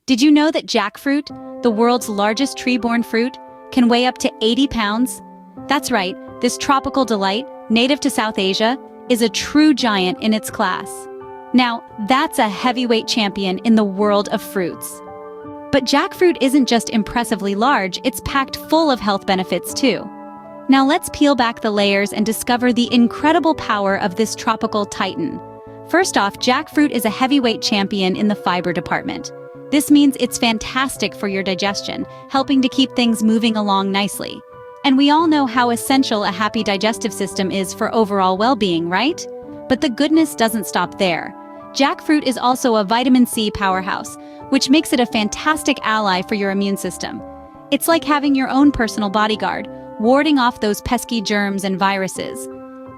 Did you know that jackfruit, the world's largest tree-borne fruit, can weigh up to 80 pounds? That's right, this tropical delight, native to South Asia, is a true giant in its class. Now, that's a heavyweight champion in the world of fruits. But jackfruit isn't just impressively large, it's packed full of health benefits too. Now let's peel back the layers and discover the incredible power of this tropical titan. First off, jackfruit is a heavyweight champion in the fiber department. This means it's fantastic for your digestion, helping to keep things moving along nicely. And we all know how essential a happy digestive system is for overall well-being, right? But the goodness doesn't stop there. Jackfruit is also a vitamin C powerhouse, which makes it a fantastic ally for your immune system. It's like having your own personal bodyguard, warding off those pesky germs and viruses.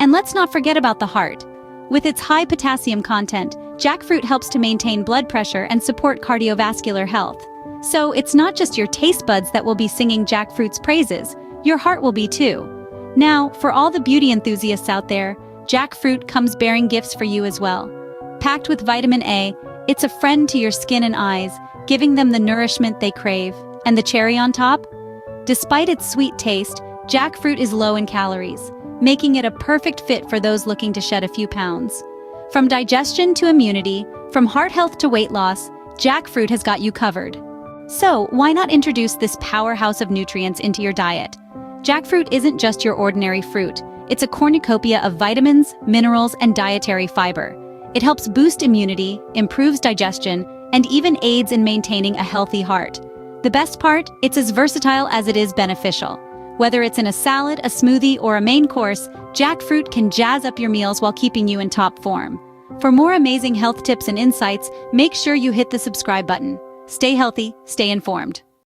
And let's not forget about the heart. With its high potassium content, jackfruit helps to maintain blood pressure and support cardiovascular health. So it's not just your taste buds that will be singing jackfruit's praises, your heart will be too. Now, for all the beauty enthusiasts out there, jackfruit comes bearing gifts for you as well. Packed with vitamin A, it's a friend to your skin and eyes, giving them the nourishment they crave. And the cherry on top? Despite its sweet taste, jackfruit is low in calories, making it a perfect fit for those looking to shed a few pounds. From digestion to immunity, from heart health to weight loss, jackfruit has got you covered. So, why not introduce this powerhouse of nutrients into your diet? Jackfruit isn't just your ordinary fruit. It's a cornucopia of vitamins, minerals, and dietary fiber. It helps boost immunity, improves digestion, and even aids in maintaining a healthy heart. The best part? It's as versatile as it is beneficial. Whether it's in a salad, a smoothie, or a main course, jackfruit can jazz up your meals while keeping you in top form. For more amazing health tips and insights, make sure you hit the subscribe button. Stay healthy, stay informed.